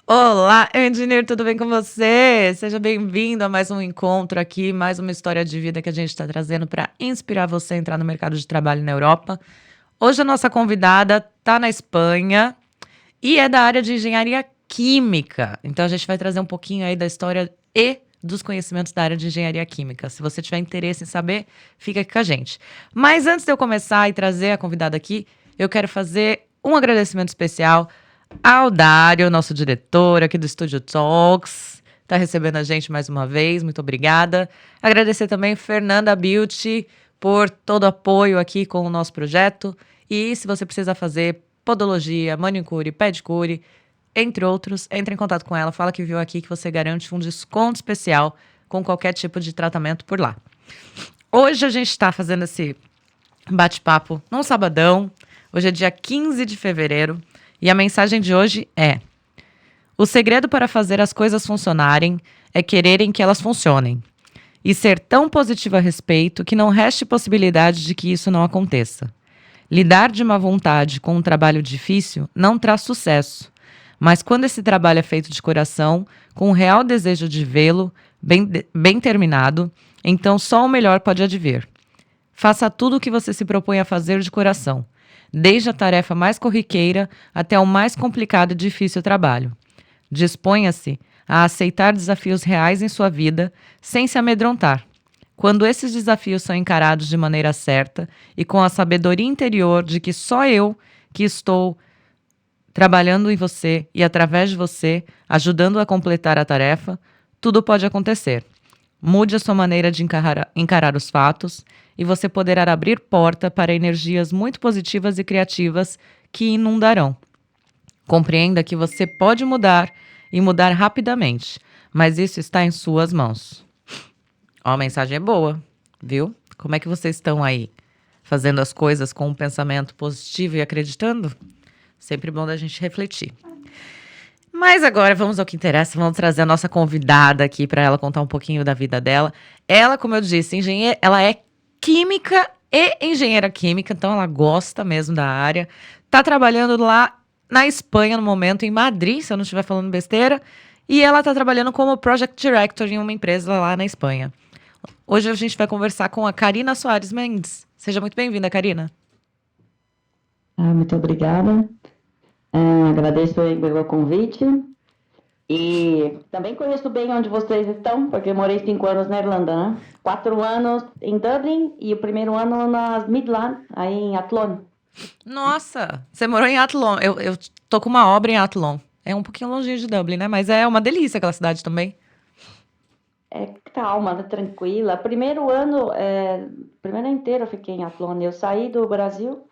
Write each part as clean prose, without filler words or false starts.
Olá, engenheiro, tudo bem com você? Seja bem-vindo a mais um encontro aqui, mais uma história de vida que a gente está trazendo para inspirar você a entrar no mercado de trabalho na Europa. Hoje a nossa convidada está na Espanha e é da área de engenharia química. Então a gente vai trazer um pouquinho aí da história e dos conhecimentos da área de engenharia química. Se você tiver interesse em saber, fica aqui com a gente. Mas antes de eu começar e trazer a convidada aqui, eu quero fazer um agradecimento especial ao Dário, nosso diretor aqui do Estúdio Talks. Está recebendo a gente mais uma vez, muito obrigada. Agradecer também Fernanda Beauty por todo o apoio aqui com o nosso projeto. E se você precisa fazer podologia, manicure, pedicure, entre outros, entre em contato com ela, fala que viu aqui que você garante um desconto especial com qualquer tipo de tratamento por lá. Hoje a gente está fazendo esse bate-papo num sabadão. Hoje é dia 15 de fevereiro e a mensagem de hoje é: o segredo para fazer as coisas funcionarem é quererem que elas funcionem e ser tão positivo a respeito que não reste possibilidade de que isso não aconteça. Lidar de má vontade com um trabalho difícil não traz sucesso, mas quando esse trabalho é feito de coração, com o real desejo de vê-lo bem terminado, então só o melhor pode advir. Faça tudo o que você se propõe a fazer de coração, desde a tarefa mais corriqueira até o mais complicado e difícil trabalho. Disponha-se a aceitar desafios reais em sua vida sem se amedrontar. Quando esses desafios são encarados de maneira certa e com a sabedoria interior de que só eu que estou trabalhando em você e através de você, ajudando a completar a tarefa, tudo pode acontecer. Mude a sua maneira de encarar os fatos e você poderá abrir porta para energias muito positivas e criativas que inundarão. Compreenda que você pode mudar e mudar rapidamente, mas isso está em suas mãos. Ó, a mensagem é boa, viu? Como é que vocês estão aí? Fazendo as coisas com um pensamento positivo e acreditando? Sempre bom da gente refletir. Mas agora vamos ao que interessa, vamos trazer a nossa convidada aqui para ela contar um pouquinho da vida dela. Ela, como eu disse, ela é química e engenheira química, então ela gosta mesmo da área. Tá trabalhando lá na Espanha no momento, em Madrid, se eu não estiver falando besteira, e ela tá trabalhando como Project Director em uma empresa lá na Espanha. Hoje a gente vai conversar com a Karina Soares Mendes. Seja muito bem-vinda, Karina. Muito obrigada. Agradeço aí pelo convite. E também conheço bem onde vocês estão, porque morei 5 anos na Irlanda, né? 4 anos em Dublin e o primeiro ano nas Midlands, aí em Athlone. Nossa, você morou em Athlone. Eu tô com uma obra em Athlone. É um pouquinho longinho de Dublin, né? Mas é uma delícia aquela cidade também. É calma, né? Tranquila. Primeiro ano inteiro eu fiquei em Athlone. Eu saí do Brasil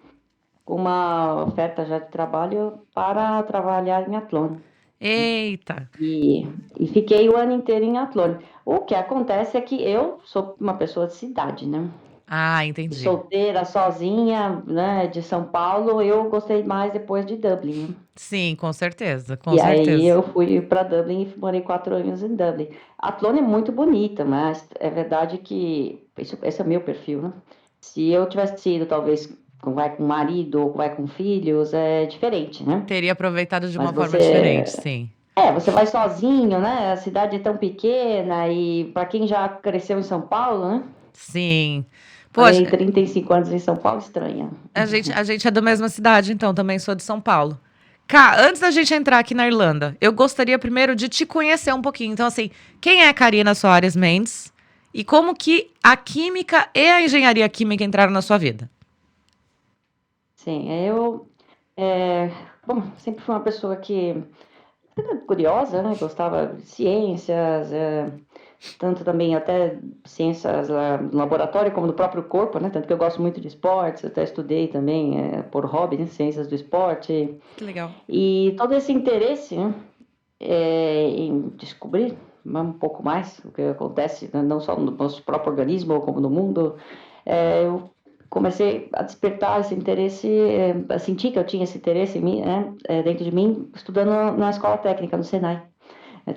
com uma oferta já de trabalho para trabalhar em Athlone. Eita. E fiquei o ano inteiro em Athlone. O que acontece é que eu sou uma pessoa de cidade, né? Ah, entendi. Solteira, sozinha, né, de São Paulo, eu gostei mais depois de Dublin, né? Sim, com certeza, com E aí certeza. eu fui para Dublin e morei 4 anos em Dublin. A Athlone é muito bonita, mas é verdade que esse é meu perfil, né? Se eu tivesse sido talvez vai com marido ou vai com filhos, é diferente, né? Teria aproveitado de Mas uma forma diferente, você sim. você vai sozinho, né? A cidade é tão pequena e para quem já cresceu em São Paulo, né? Sim. Poxa, Morei 35 anos em São Paulo, estranha. a gente é da mesma cidade, então, também sou de São Paulo. Cá, antes da gente entrar aqui na Irlanda, eu gostaria primeiro de te conhecer um pouquinho. Então, assim, quem é a Karina Soares Mendes e como que a química e a engenharia química entraram na sua vida? Sim, é, bom, sempre fui uma pessoa que era curiosa, né? Gostava de ciências, tanto também até ciências no laboratório como do próprio corpo, né? Tanto que eu gosto muito de esportes, até estudei também por hobby, né? Ciências do esporte. Que legal. E todo esse interesse, né? Em descobrir um pouco mais o que acontece, né, não só no nosso próprio organismo, como no mundo, eu comecei a despertar esse interesse, a sentir que eu tinha esse interesse em mim, né, dentro de mim, estudando na escola técnica, no Senai,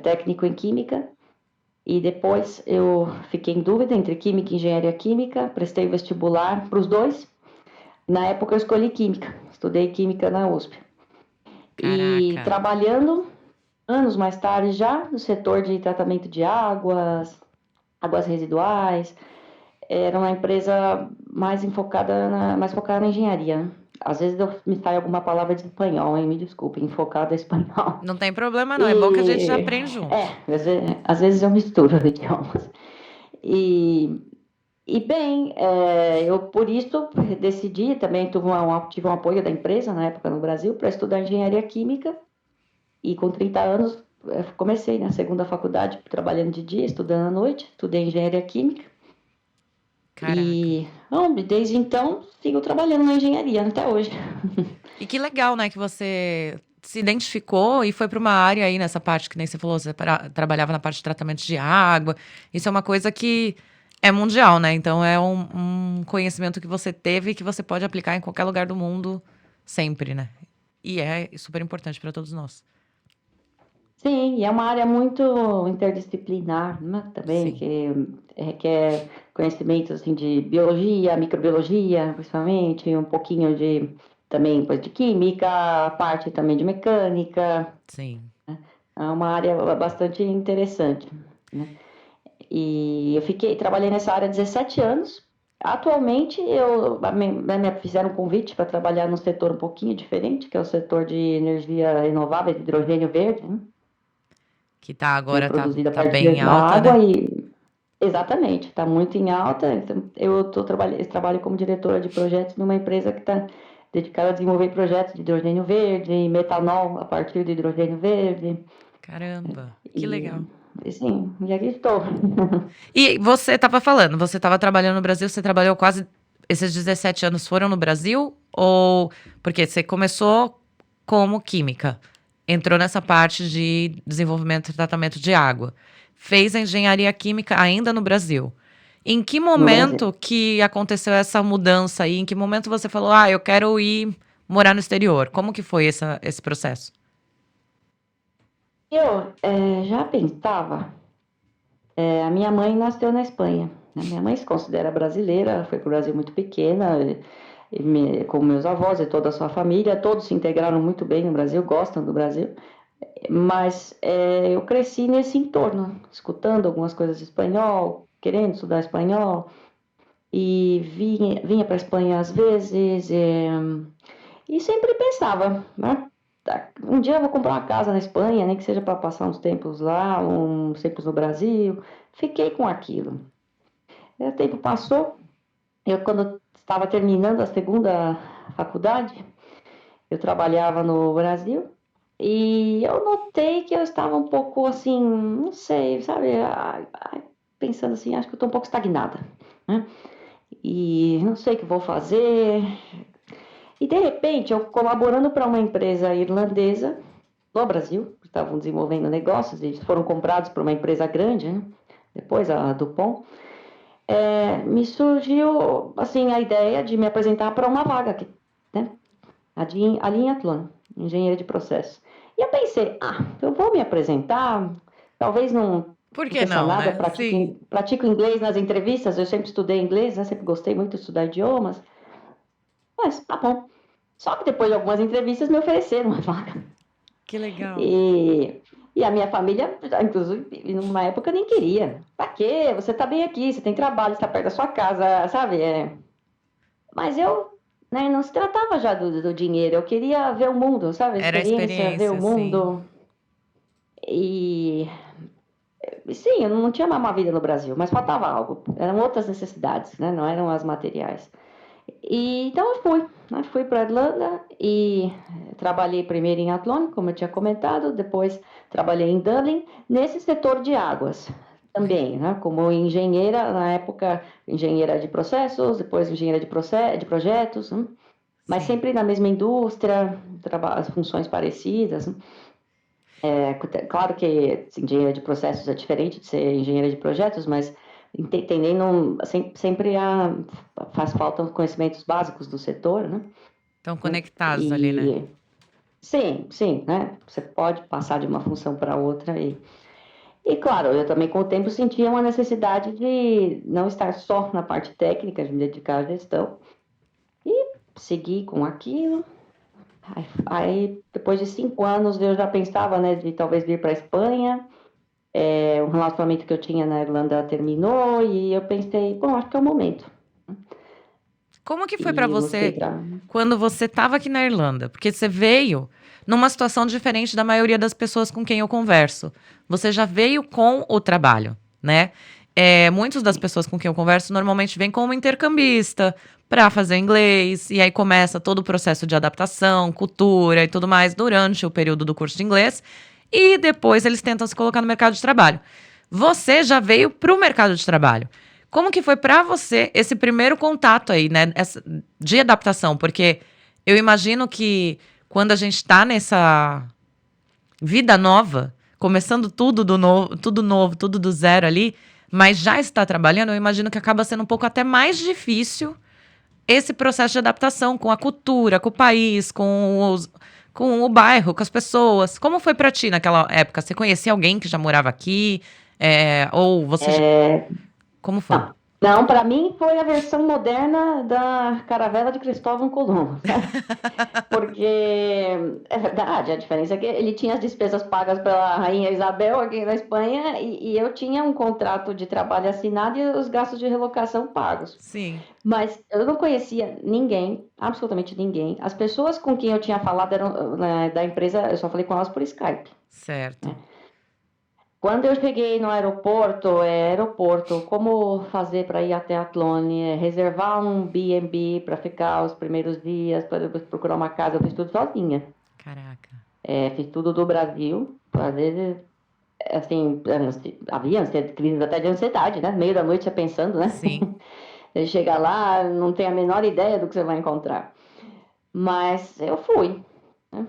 técnico em química, e depois eu fiquei em dúvida entre química e engenharia química, prestei vestibular para os dois. Na época eu escolhi química, estudei química na USP. E Caraca. trabalhando anos mais tarde, já no setor de tratamento de águas, águas residuais. Era uma empresa mais focada na engenharia, né? Às vezes me sai alguma palavra de espanhol, hein? Me desculpe, enfocada em espanhol. Não tem problema, não. É bom que a gente já E aprende junto. às vezes eu misturo os idiomas. E, e bem, eu por isso decidi, também tive um apoio da empresa na época no Brasil para estudar engenharia química. E com 30 anos comecei na segunda faculdade, trabalhando de dia, estudando à noite, estudei engenharia química. Caraca. E bom, desde então sigo trabalhando na engenharia até hoje. E que legal, né, que você se identificou e foi para uma área aí nessa parte que nem você falou, você trabalhava na parte de tratamento de água. Isso é uma coisa que é mundial, né? Então é um conhecimento que você teve e que você pode aplicar em qualquer lugar do mundo sempre, né? E é super importante para todos nós. Sim, e é uma área muito interdisciplinar, né, também, Sim. que requer conhecimentos assim, de biologia, microbiologia, principalmente, um pouquinho de também coisa de química, parte também de mecânica. Sim. É uma área bastante interessante, né? E trabalhei nessa área há 17 anos. Atualmente, me fizeram um convite para trabalhar num setor um pouquinho diferente, que é o setor de energia renovável, de hidrogênio verde, né? Que tá Que é agora produzido a tá bem partir da alta, água né? e exatamente, está muito em alta. Então, trabalho como diretora de projetos numa empresa que está dedicada a desenvolver projetos de hidrogênio verde, metanol a partir de hidrogênio verde. Caramba, que E, legal. sim, e aqui estou. E você estava falando, você estava trabalhando no Brasil, você trabalhou quase. Esses 17 anos foram no Brasil? Ou. Porque você começou como química, entrou nessa parte de desenvolvimento e tratamento de água, fez a engenharia química ainda no Brasil. Em que No Brasil. momento que aconteceu essa mudança aí? Em que momento você falou, ah, eu quero ir morar no exterior? Como que foi esse processo? Eu já pensava, a minha mãe nasceu na Espanha, né? Minha mãe se considera brasileira, foi para o Brasil muito pequena, com meus avós e toda a sua família, todos se integraram muito bem no Brasil, gostam do Brasil, mas eu cresci nesse entorno, escutando algumas coisas de espanhol, querendo estudar espanhol, e vinha para a Espanha às vezes, e sempre pensava, né? Um dia eu vou comprar uma casa na Espanha, nem que seja para passar uns tempos lá, uns tempos no Brasil. Fiquei com aquilo. O tempo passou, quando estava terminando a segunda faculdade, eu trabalhava no Brasil e eu notei que eu estava um pouco assim, não sei, sabe, pensando assim, acho que eu estou um pouco estagnada, né? E não sei o que vou fazer. E de repente, eu colaborando para uma empresa irlandesa no Brasil, que estavam desenvolvendo negócios, eles foram comprados por uma empresa grande, né? Depois a Dupont, me surgiu assim a ideia de me apresentar para uma vaga aqui, né? Ali em Athlone, engenheira de processo. E eu pensei, eu vou me apresentar, talvez não Por que aconteça não, nada, né? Sim. pratico inglês nas entrevistas, eu sempre estudei inglês, né? Sempre gostei muito de estudar idiomas, mas tá bom. Só que depois de algumas entrevistas me ofereceram uma vaga. Que legal. E a minha família, inclusive, numa época eu nem queria. Pra quê? Você tá bem aqui, você tem trabalho, está perto da sua casa, sabe? Mas eu, né, não se tratava já do dinheiro, eu queria ver o mundo, sabe? A Era a experiência, ver o experiência, sim. mundo. E sim, eu não tinha mais uma vida no Brasil, mas faltava algo. Eram outras necessidades, né? Não eram as materiais. E então eu fui, né? Fui para a Irlanda e trabalhei primeiro em Athlone, como eu tinha comentado, depois trabalhei em Dublin, nesse setor de águas Legal. também, né? Como engenheira, na época, engenheira de processos, depois engenheira de projetos, né? Mas Sim. sempre na mesma indústria, as funções parecidas, né? Claro que engenheira de processos é diferente de ser engenheira de projetos, mas entendendo, sempre faz falta os conhecimentos básicos do setor, né? Estão conectados ali, né? E sim, sim, né? Você pode passar de uma função para outra e claro, eu também com o tempo sentia uma necessidade de não estar só na parte técnica, de me dedicar à gestão e seguir com aquilo. Aí, depois de 5 anos, eu já pensava, né, de talvez vir para a Espanha. O relacionamento que eu tinha na Irlanda terminou e eu pensei, bom, acho que é o momento. Como que foi pra E busquei você para. quando você estava aqui na Irlanda? Porque você veio numa situação diferente da maioria das pessoas com quem eu converso. Você já veio com o trabalho, né? Muitas das pessoas com quem eu converso normalmente vêm como intercambista para fazer inglês, e aí começa todo o processo de adaptação, cultura e tudo mais durante o período do curso de inglês, e depois eles tentam se colocar no mercado de trabalho. Você já veio para o mercado de trabalho. Como que foi para você esse primeiro contato aí, né, de adaptação? Porque eu imagino que quando a gente está nessa vida nova, começando tudo novo, tudo do zero ali, mas já está trabalhando, eu imagino que acaba sendo um pouco até mais difícil esse processo de adaptação com a cultura, com o país, com o bairro, com as pessoas. Como foi para ti naquela época? Você conhecia alguém que já morava aqui? Ou você já... Como foi? Não, não, para mim foi a versão moderna da caravela de Cristóvão Colombo, sabe? Porque é verdade, a diferença é que ele tinha as despesas pagas pela Rainha Isabel aqui na Espanha e eu tinha um contrato de trabalho assinado e os gastos de relocação pagos. Sim, Mas eu não conhecia ninguém, absolutamente ninguém. As pessoas com quem eu tinha falado eram, né, da empresa, eu só falei com elas por Skype. certo. Quando eu cheguei no aeroporto, como fazer para ir até Athlone, reservar um B&B para ficar os primeiros dias, para depois procurar uma casa, eu fiz tudo sozinha. Caraca. Fiz tudo do Brasil, às vezes, assim, havia crise até de ansiedade, né? Meio da noite você pensando, né? Sim. Você chega lá, não tem a menor ideia do que você vai encontrar. Mas eu fui, né?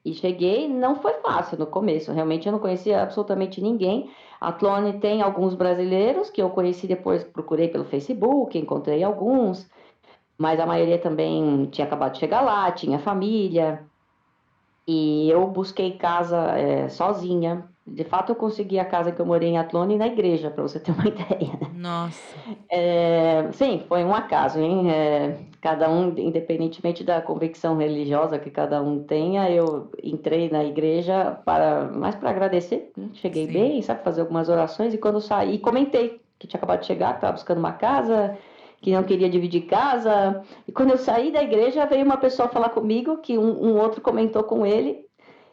E cheguei, não foi fácil no começo, realmente eu não conhecia absolutamente ninguém. A Tlone tem alguns brasileiros que eu conheci depois, procurei pelo Facebook, encontrei alguns, mas a maioria também tinha acabado de chegar lá, tinha família, e eu busquei casa sozinha. De fato, eu consegui a casa que eu morei em Atlone na igreja, para você ter uma ideia. Nossa. Sim, foi um acaso, hein? Cada um, independentemente da convicção religiosa que cada um tenha, eu entrei na igreja mais para agradecer, né? Cheguei Sim. bem, sabe, fazer algumas orações e quando saí, comentei que tinha acabado de chegar, que estava buscando uma casa, que não queria dividir casa. E quando eu saí da igreja, veio uma pessoa falar comigo, que um outro comentou com ele,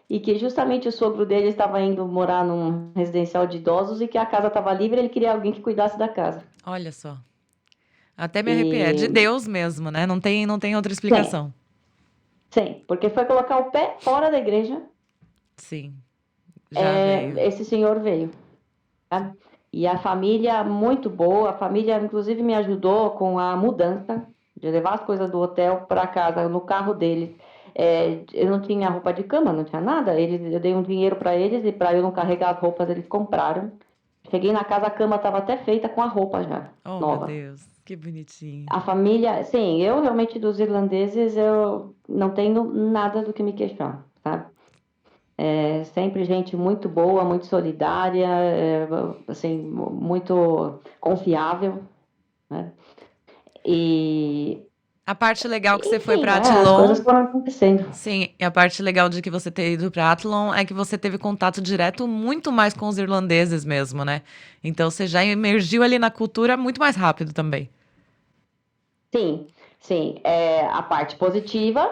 e que justamente o sogro dele estava indo morar num residencial de idosos e que a casa estava livre, ele queria alguém que cuidasse da casa. Olha só. Até me arrepiei. É de E Deus mesmo, né? Não tem outra sim, explicação. sim, porque foi colocar o pé fora da igreja, Sim. Já veio. esse senhor veio. Tá? E a família muito boa, a família inclusive me ajudou com a mudança, de levar as coisas do hotel para casa, no carro deles. Eu não tinha roupa de cama, não tinha nada. Eu dei um dinheiro para eles e para eu não carregar as roupas, eles compraram. Cheguei na casa, a cama estava até feita com a roupa já, Oh, meu nova. Deus. Que bonitinho. A família, sim, eu realmente dos irlandeses, eu não tenho nada do que me queixar, sabe? Sempre gente muito boa, muito solidária, assim, muito confiável, né? E, A parte legal que você foi enfim, para né? As coisas Athlone, foram acontecendo. sim, e a parte legal de que você ter ido para Athlone é que você teve contato direto muito mais com os irlandeses mesmo, né? Então você já emergiu ali na cultura muito mais rápido também. Sim, sim. A parte positiva,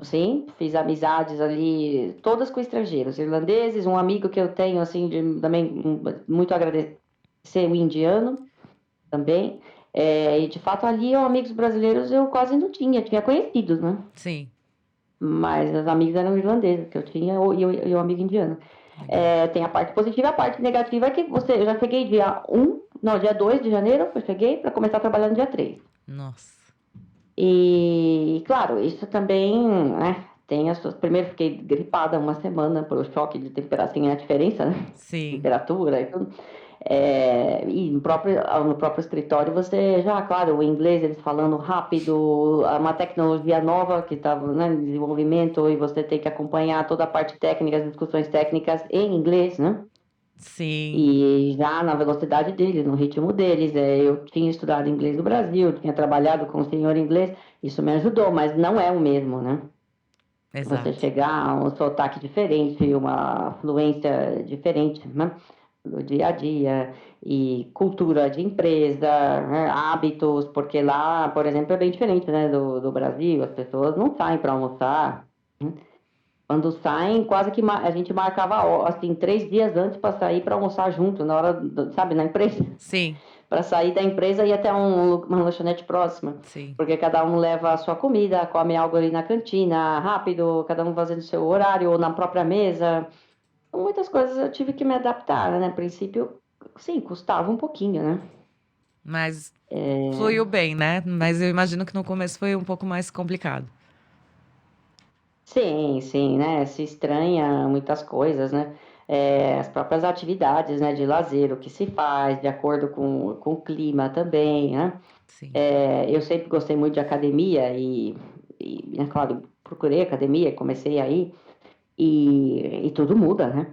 sim, fiz amizades ali, todas com estrangeiros, irlandeses, um amigo que eu tenho, assim, também muito agradecer, o indiano também. E de fato ali, amigos brasileiros eu quase não tinha conhecidos, né? Sim, Mas os amigos eram irlandeses que eu tinha e o amigo indiano. legal. Tem a parte positiva, a parte negativa é que eu já cheguei dia 2 de janeiro, eu cheguei para começar a trabalhar no dia 3. Nossa. E, claro, isso também, né, tem as suas... Primeiro fiquei gripada uma semana pelo choque de temperatura, assim, a diferença, né? Sim, Temperatura e tudo. E no próprio escritório você já, claro, o inglês eles falando rápido, uma tecnologia nova que estava, né, em desenvolvimento e você tem que acompanhar toda a parte técnica, as discussões técnicas em inglês, né? Sim, E já na velocidade deles, no ritmo deles. Eu tinha estudado inglês no Brasil, tinha trabalhado com o senhor inglês, isso me ajudou, mas não é o mesmo, né? Você exato. chegar a um sotaque diferente, uma fluência diferente, né? Do dia a dia, e cultura de empresa, né? Hábitos, porque lá, por exemplo, é bem diferente, né, do Brasil, as pessoas não saem para almoçar, né? Quando saem, quase que a gente marcava assim 3 dias antes para sair para almoçar junto, na hora, sabe, na empresa. Sim, Para sair da empresa e ir até uma lanchonete próxima, sim. porque cada um leva a sua comida, come algo ali na cantina, rápido, cada um fazendo o seu horário ou na própria mesa. Muitas coisas eu tive que me adaptar, né? No princípio, sim, custava um pouquinho, né? Mas fluiu bem, né? Mas eu imagino que no começo foi um pouco mais complicado. Sim, sim, né? Se estranha muitas coisas, né? As próprias atividades, né, de lazer, o que se faz, de acordo com o clima também, né? Sim. Eu sempre gostei muito de academia é claro, procurei academia, comecei aí e tudo muda, né?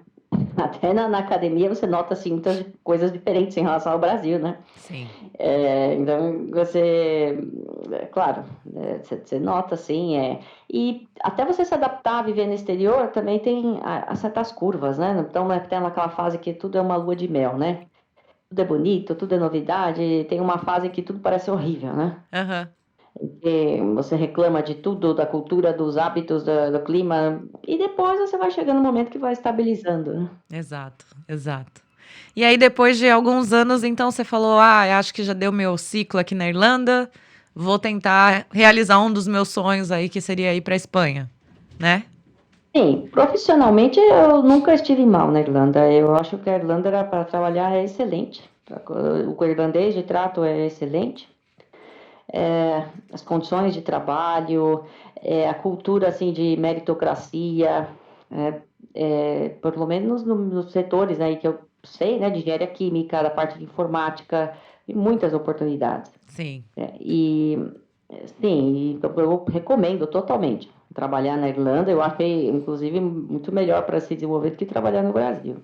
Até na academia você nota assim, muitas coisas diferentes em relação ao Brasil, né? Sim. Então você, claro, você nota assim, e até você se adaptar a viver no exterior também tem as certas curvas, né? Então tem aquela fase que tudo é uma lua de mel, né? Tudo é bonito, tudo é novidade, tem uma fase que tudo parece horrível, né? Aham. E você reclama de tudo, da cultura, dos hábitos, do clima, e depois você vai chegando no momento que vai estabilizando, né? Exato, exato. E aí, depois de alguns anos, então você falou: Ah, acho que já deu meu ciclo aqui na Irlanda, vou tentar realizar um dos meus sonhos aí, que seria ir para Espanha, né? Sim, profissionalmente eu nunca estive mal na Irlanda. Eu acho que a Irlanda era para trabalhar é excelente. O irlandês de trato é excelente. As condições de trabalho, a cultura assim de meritocracia, pelo menos nos setores aí que eu sei, né, de engenharia química, da parte de informática, e muitas oportunidades. Sim, E sim, eu recomendo totalmente trabalhar na Irlanda. Eu achei, inclusive, muito melhor para se desenvolver do que trabalhar no Brasil.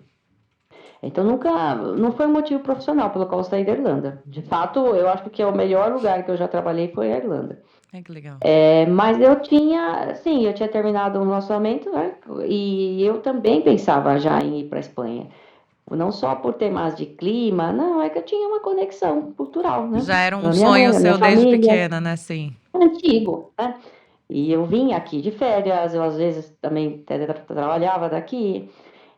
Então, nunca, não foi um motivo profissional pelo qual eu saí da Irlanda. De fato, eu acho que é o melhor lugar que eu já trabalhei foi a Irlanda. é que legal. Mas eu tinha, sim, eu tinha terminado um relacionamento, né? E eu também pensava já em ir para a Espanha. Não só por temas de clima, não, é que eu tinha uma conexão cultural, né? Já era um A minha sonho mãe, a minha seu desde família, pequena, né? Sim. antigo, né? E eu vim aqui de férias, eu às vezes também trabalhava daqui,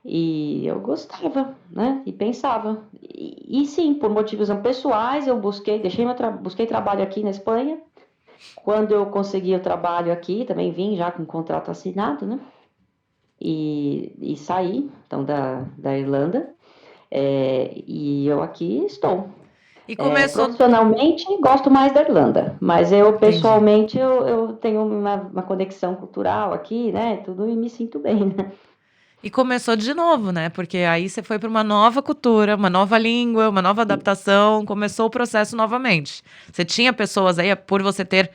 e eu gostava, né? E pensava. E sim, por motivos pessoais, eu busquei trabalho aqui na Espanha. Quando eu consegui o trabalho aqui, também vim já com o contrato assinado, né? E saí, então, da Irlanda. E eu aqui estou. E começou. Profissionalmente, gosto mais da Irlanda, mas eu, Entendi. pessoalmente, eu tenho uma conexão cultural aqui, né? Tudo e me sinto bem, né? E começou de novo, né? Porque aí você foi para uma nova cultura, uma nova língua, uma nova adaptação, começou o processo novamente. Você tinha pessoas aí, por você ter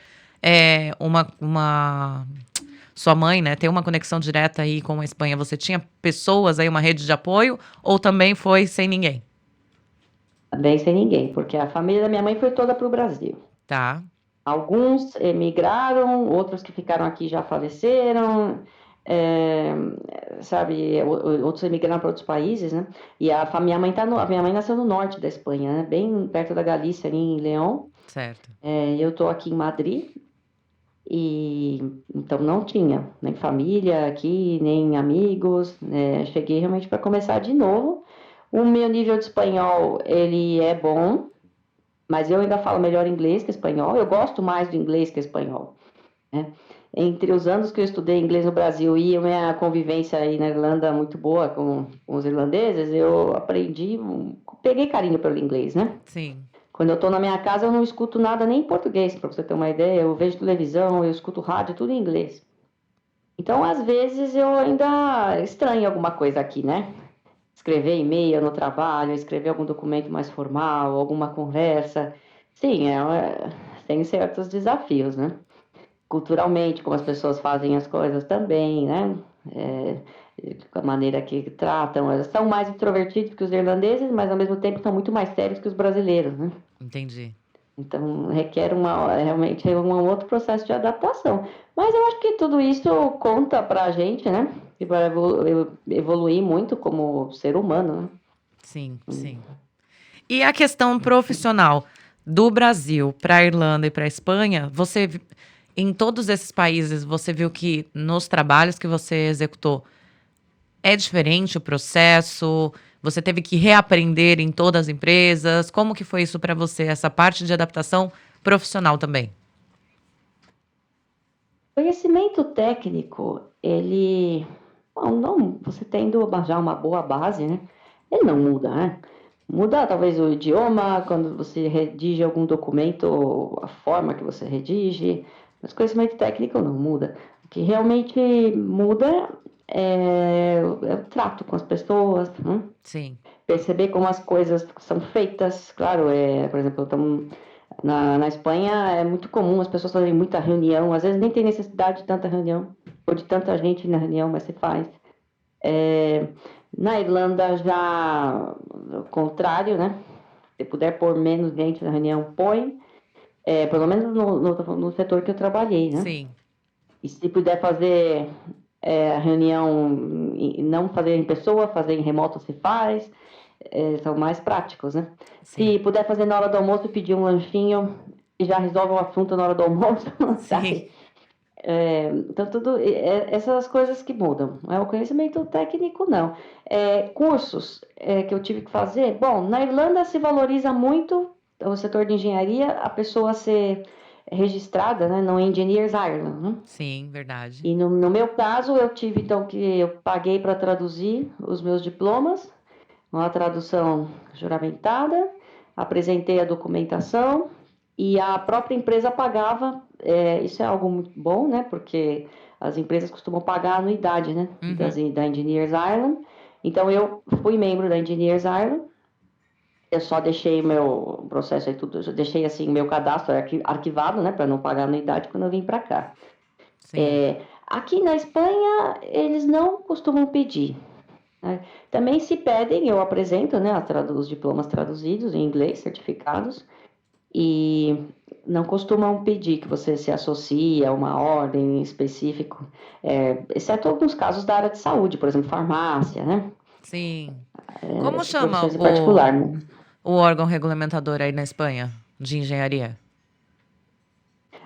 uma. Sua mãe, né, tem uma conexão direta aí com a Espanha. Você tinha pessoas aí, uma rede de apoio, ou também foi sem ninguém? Bem sem ninguém, porque a família da minha mãe foi toda para o Brasil. Tá, Alguns emigraram, outros que ficaram aqui já faleceram, é, sabe, outros emigraram para outros países, né? E minha mãe a minha mãe nasceu no norte da Espanha, né? Bem perto da Galícia, ali em León. certo. Eu estou aqui em Madrid e então não tinha nem família aqui, nem amigos, né? Cheguei realmente para começar de novo. O meu nível de espanhol, ele é bom, mas eu ainda falo melhor inglês que espanhol. Eu gosto mais de inglês que espanhol, né? Entre os anos que eu estudei inglês no Brasil e a minha convivência aí na Irlanda muito boa com os irlandeses, eu aprendi, peguei carinho pelo inglês, né? Sim. Quando eu estou na minha casa, eu não escuto nada nem em português, para você ter uma ideia. Eu vejo televisão, eu escuto rádio, tudo em inglês. Então, às vezes, eu ainda estranho alguma coisa aqui, né? Escrever e-mail no trabalho, escrever algum documento mais formal, alguma conversa. Sim, tem certos desafios, né? Culturalmente, como as pessoas fazem as coisas também, né? com a maneira que tratam. Eles são mais introvertidos que os irlandeses, mas ao mesmo tempo são muito mais sérios que os brasileiros, né? Entendi. Então requer realmente um outro processo de adaptação. Mas eu acho que tudo isso conta para a gente, né? Que vai evoluir muito como ser humano, né? Sim, sim. E a questão profissional do Brasil para a Irlanda e para a Espanha, em todos esses países, você viu que nos trabalhos que você executou é diferente o processo? Você teve que reaprender em todas as empresas? Como que foi isso para você, essa parte de adaptação profissional também? Conhecimento técnico, ele, bom, não, você tendo já uma boa base, né? Ele não muda, né? Muda talvez o idioma, quando você redige algum documento, a forma que você redige, mas conhecimento técnico não muda. O que realmente muda é o trato com as pessoas, né? Sim, Perceber como as coisas são feitas. Claro, por exemplo, na Espanha é muito comum as pessoas fazerem muita reunião, às vezes nem tem necessidade de tanta reunião, ou de tanta gente na reunião, mas se faz. É, na Irlanda já o contrário, né? Se puder pôr menos gente na reunião, põe. Pelo menos no setor que eu trabalhei, né? sim, E se puder fazer a reunião, não fazer em pessoa, fazer em remoto se faz, são mais práticos, né? sim, Se puder fazer na hora do almoço, pedir um lanchinho e já resolve o assunto na hora do almoço, sim. sabe? Então, essas coisas que mudam. O conhecimento técnico, não. Cursos que eu tive que fazer. Bom, na Irlanda se valoriza muito o setor de engenharia, a pessoa ser registrada, né, no Engineers Ireland, né? Sim, verdade. E no meu caso, eu tive então que eu paguei para traduzir os meus diplomas, uma tradução juramentada, apresentei a documentação e a própria empresa pagava. Isso é algo muito bom, né? Porque as empresas costumam pagar a anuidade, né? Uhum. Da Engineers Ireland. Então eu fui membro da Engineers Ireland. Eu só deixei meu processo aí tudo, eu deixei assim meu cadastro arquivado, né, para não pagar anuidade quando eu vim para cá. Sim. Aqui na Espanha eles não costumam pedir, né? Também se pedem, eu apresento, né, os diplomas traduzidos em inglês, certificados, e não costumam pedir que você se associe a uma ordem específica, exceto alguns casos da área de saúde, por exemplo, farmácia, né? Sim. Como chama Profissões em particular, né? o órgão regulamentador aí na Espanha de engenharia?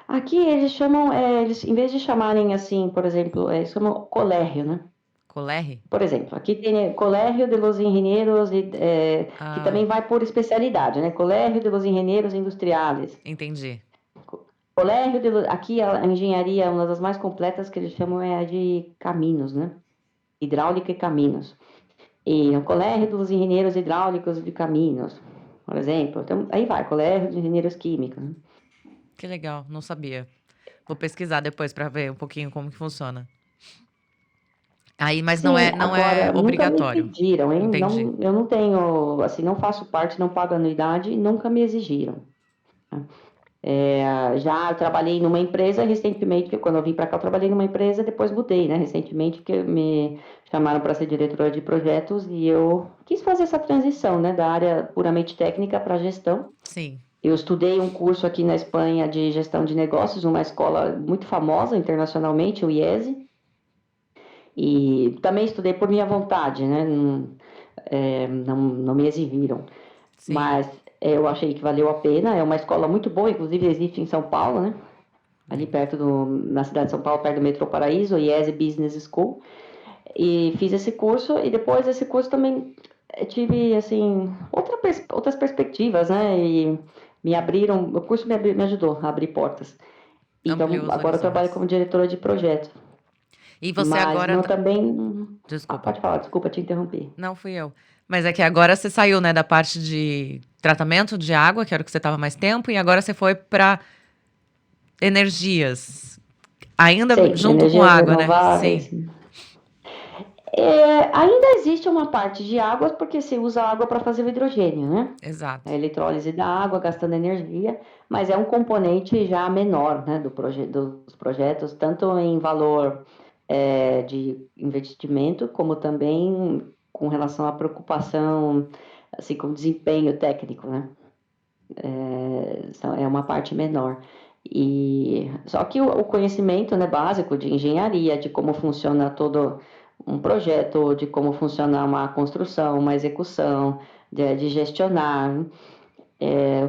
Aqui eles chamam, em vez de chamarem assim, por exemplo, eles chamam colégio, né? Colerre? Por exemplo, aqui tem Colégio de los Ingenieros, que Ah, também vai por especialidade, né? Colégio de los Ingenieros Industriales. entendi. Aqui a engenharia, uma das mais completas que eles chamam é a de caminhos, né? Hidráulica e caminhos. E o Colégio dos Engenheiros Hidráulicos e de Caminhos, por exemplo. Então, aí vai, Colégio de Engenheiros Químicos, né? Que legal, não sabia. Vou pesquisar depois para ver um pouquinho como que funciona. Aí, mas Sim, não é agora nunca me obrigatório. pediram, hein? Entendi. Não, eu não tenho, assim, não faço parte, não pago anuidade, nunca me exigiram. Tá? Já eu trabalhei numa empresa recentemente, quando eu vim para cá, eu trabalhei numa empresa, depois mudei, né? Recentemente, que me chamaram para ser diretora de projetos e eu quis fazer essa transição, né? Da área puramente técnica para gestão. Sim. Eu estudei um curso aqui na Espanha de gestão de negócios, numa escola muito famosa internacionalmente, o IESE, e também estudei por minha vontade, né? Não me exigiram, Sim. mas eu achei que valeu a pena. É uma escola muito boa, inclusive existe em São Paulo, né? Ali Legal. na cidade de São Paulo, perto do metrô Paraíso, IESE Business School, e fiz esse curso, e depois desse curso também tive, assim, outras perspectivas, né, e o curso me ajudou a abrir portas. Ampliou Então, os agora eu trabalho horizontes. como diretora de projeto, E você mas agora não também... Desculpa. Pode falar, desculpa te interromper. Não fui eu. Mas é que agora você saiu, né, da parte de tratamento de água, que era o que você estava mais tempo, e agora você foi para energias. Ainda Sei, junto com energias água, né? Sim, renováveis. Ainda existe uma parte de águas, porque se usa água para fazer o hidrogênio, né? exato. A eletrólise da água, gastando energia, mas é um componente já menor, né, dos projetos, tanto em valor de investimento, como também com relação à preocupação assim, com o desempenho técnico, né? É uma parte menor. Só que o conhecimento, né, básico de engenharia, de como funciona todo um projeto, de como funciona uma construção, uma execução, de gestionar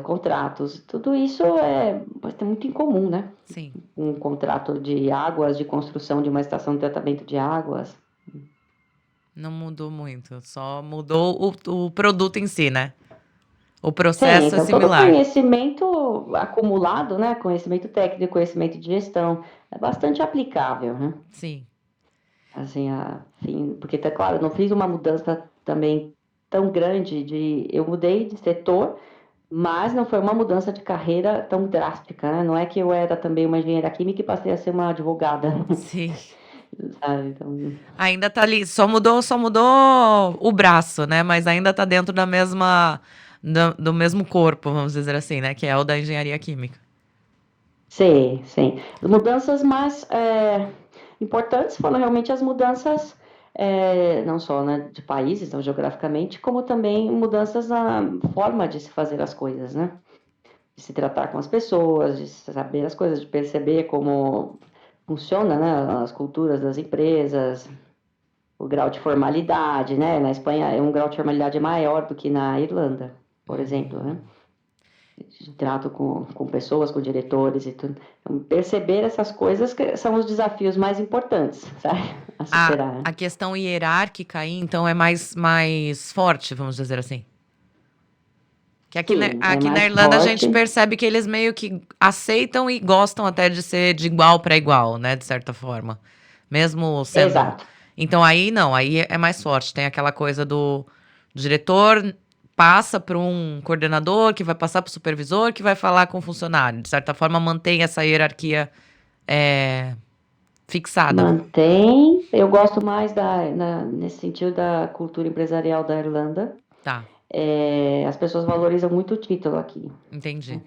contratos, tudo isso é muito incomum, né? Sim. Um contrato de águas, de construção de uma estação de tratamento de águas. Não mudou muito, só mudou o produto em si, né? O Sim, processo é então todo similar. conhecimento acumulado, né, conhecimento técnico, conhecimento de gestão, é bastante aplicável, né? Sim. Assim, porque tá claro, eu não fiz uma mudança também tão grande eu mudei de setor, mas não foi uma mudança de carreira tão drástica, né? Não é que eu era também uma engenheira química e passei a ser uma advogada, Sim. sabe? Então, Ainda tá ali, só mudou o braço, né? Mas ainda tá dentro da mesma, do mesmo corpo, vamos dizer assim, né? Que é o da engenharia química. sim, sim. As mudanças mais importantes foram realmente as mudanças, não só, né, de países, então, geograficamente, como também mudanças na forma de se fazer as coisas, né? De se tratar com as pessoas, de saber as coisas, de perceber como funciona, né, as culturas das empresas, o grau de formalidade, né? Na Espanha é um grau de formalidade maior do que na Irlanda, por exemplo, né? De trato com pessoas, com diretores e tudo. Então, perceber essas coisas que são os desafios mais importantes, sabe? A A, superar. a questão hierárquica aí, então, é mais forte, vamos dizer assim. Que Sim, é aqui na mais Irlanda a gente forte. percebe que eles meio que aceitam e gostam até de ser de igual para igual, né? De certa forma. Mesmo sendo. Exato. Então aí não, aí é mais forte. Tem aquela coisa do diretor passa para um coordenador, que vai passar para o supervisor, que vai falar com o funcionário. De certa forma, mantém essa hierarquia é, fixada. Mantém. Eu gosto mais nesse sentido da cultura empresarial da Irlanda. Tá, As pessoas valorizam muito o título aqui. entendi.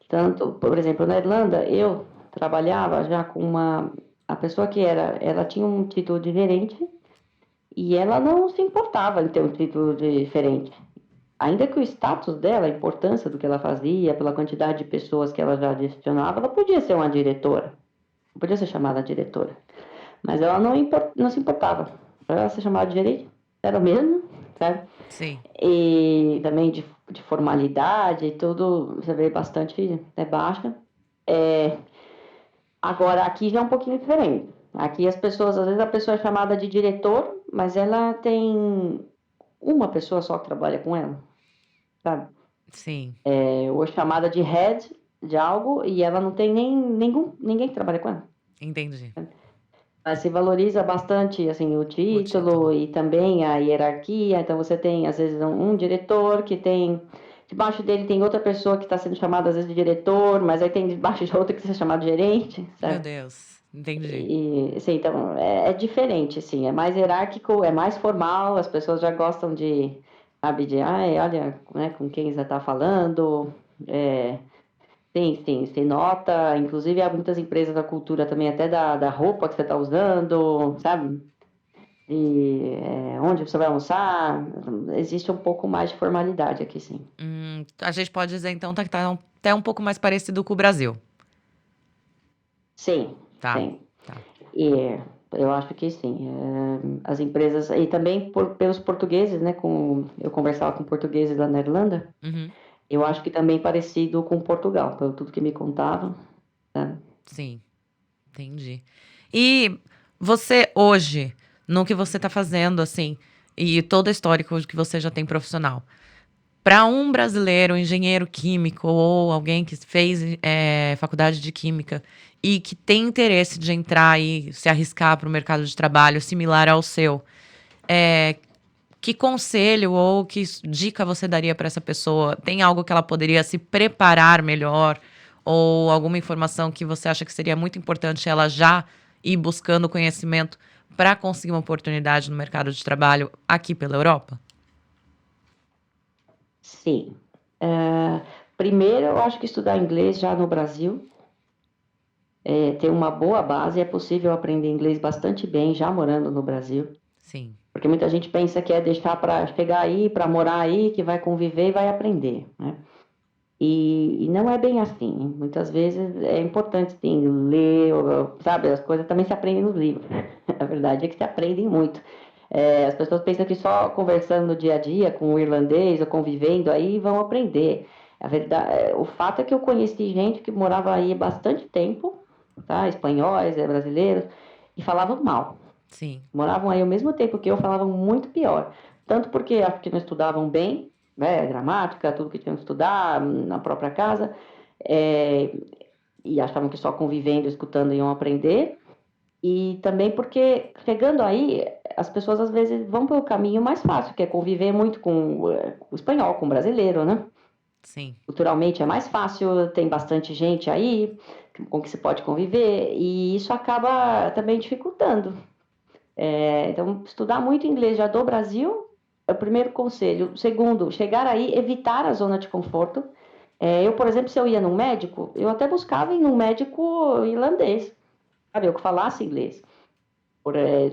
Tanto, por exemplo, na Irlanda, eu trabalhava já com a pessoa ela tinha um título de gerente e ela não se importava em ter um título diferente. Ainda que o status dela, a importância do que ela fazia, pela quantidade de pessoas que ela já gestionava, ela podia ser uma diretora, não podia ser chamada diretora. Mas ela não se importava. Para ela ser chamada de gerente, era o mesmo, sabe? Sim, E também de formalidade e tudo, você vê bastante baixa. Agora, aqui já é um pouquinho diferente. Aqui as pessoas, às vezes a pessoa é chamada de diretor, mas ela tem uma pessoa só que trabalha com ela, sabe? sim, Ou é chamada de head de algo e ela não tem ninguém que trabalha com ela. entendi. Mas se valoriza bastante assim o O título. título e também a hierarquia. Então você tem às vezes um diretor que tem debaixo dele tem outra pessoa que está sendo chamada às vezes de diretor, mas aí tem debaixo de outra que está chamada de gerente, Meu sabe? Deus, entendi. Assim, então é diferente, assim, é mais hierárquico, é mais formal, as pessoas já gostam sabe, ai, olha, né, com quem você está falando, é, sim, se nota, inclusive há muitas empresas da cultura também, até da roupa que você está usando, sabe? Onde você vai almoçar, existe um pouco mais de formalidade aqui, sim. A gente pode dizer então que tá até um pouco mais parecido com o Brasil. Sim, Tá, sim. tá. E eu acho que sim. As empresas, e também pelos portugueses, né? Eu conversava com portugueses lá na Irlanda, Uhum, eu acho que também parecido com Portugal, pelo tudo que me contavam. Tá? sim, entendi. E você hoje, no que você tá fazendo, assim, e todo o histórico que você já tem profissional, para um brasileiro, um engenheiro químico ou alguém que fez faculdade de química e que tem interesse de entrar e se arriscar para o mercado de trabalho similar ao seu, é, que conselho ou que dica você daria para essa pessoa? Tem algo que ela poderia se preparar melhor? Ou alguma informação que você acha que seria muito importante ela já ir buscando conhecimento para conseguir uma oportunidade no mercado de trabalho aqui pela Europa? Sim. Primeiro, eu acho que estudar inglês já no Brasil ter uma boa base, é possível aprender inglês bastante bem já morando no Brasil. Sim, Porque muita gente pensa que é deixar para chegar aí, para morar aí, que vai conviver e vai aprender, né? E não é bem assim. Muitas vezes é importante, sim, ler, sabe? As coisas também se aprendem nos livros. A verdade é que se aprendem muito. As pessoas pensam que só conversando no dia a dia com o irlandês ou convivendo aí vão aprender. A verdade, o fato é que eu conheci gente que morava aí há bastante tempo, tá? Espanhóis, brasileiros, e falavam mal. sim, Moravam aí ao mesmo tempo que eu, falavam muito pior. Tanto porque acho que não estudavam bem, né, gramática, tudo que tinham que estudar na própria casa, é, e achavam que só convivendo, escutando iam aprender. E também porque, chegando aí, as pessoas às vezes vão pelo caminho mais fácil, que é conviver muito com o espanhol, com o brasileiro, né? sim, Culturalmente é mais fácil, tem bastante gente aí com que se pode conviver, e isso acaba também dificultando. Então, estudar muito inglês já do Brasil é o primeiro conselho. Segundo, chegar aí, evitar a zona de conforto. Eu, por exemplo, se eu ia num médico, eu até buscava ir num médico irlandês, sabe, eu que falasse inglês.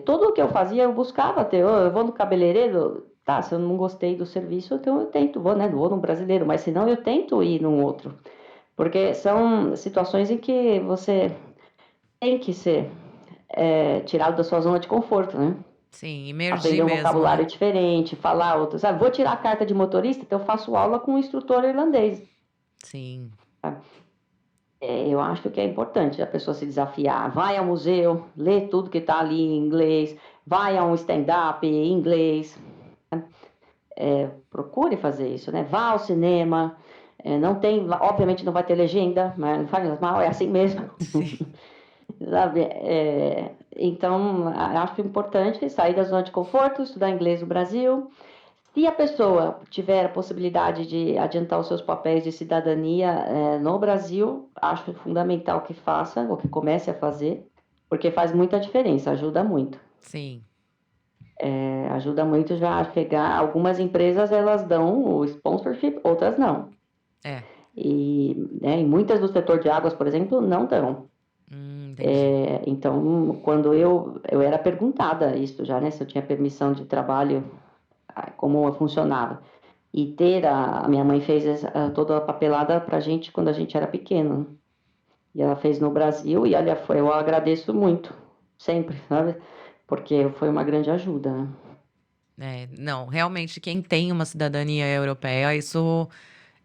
Tudo o que eu fazia, eu buscava ter. Eu vou no cabeleireiro, tá, se eu não gostei do serviço, então eu tento, vou, né, vou num brasileiro, mas se não, eu tento ir num outro. Porque são situações em que você tem que ser tirado da sua zona de conforto, né? sim, imergir Aprender um mesmo, né? vocabulário diferente, falar outro, sabe? Vou tirar a carta de motorista, então eu faço aula com um instrutor irlandês. Sim, Sabe? Eu acho que é importante a pessoa se desafiar. Vai ao museu, lê tudo que está ali em inglês, vai a um stand-up em inglês. Procure fazer isso, né? Vá ao cinema. Não tem, obviamente não vai ter legenda, mas não faz mal, é assim mesmo. sim, Sabe? Então, acho importante sair da zona de conforto, estudar inglês no Brasil. Se a pessoa tiver a possibilidade de adiantar os seus papéis de cidadania no Brasil, acho fundamental que faça, ou que comece a fazer, porque faz muita diferença, ajuda muito. sim, Ajuda muito já a chegar. Algumas empresas elas dão o sponsorship, outras não. é, E muitas do setor de águas, por exemplo, não dão. entendi. Então, quando eu era perguntada isso já, né, se eu tinha permissão de trabalho, como funcionava. E a minha mãe fez toda a papelada pra gente quando a gente era pequeno. E ela fez no Brasil e olha, eu agradeço muito, sempre, sabe? Porque foi uma grande ajuda, né? Não, realmente, quem tem uma cidadania europeia, isso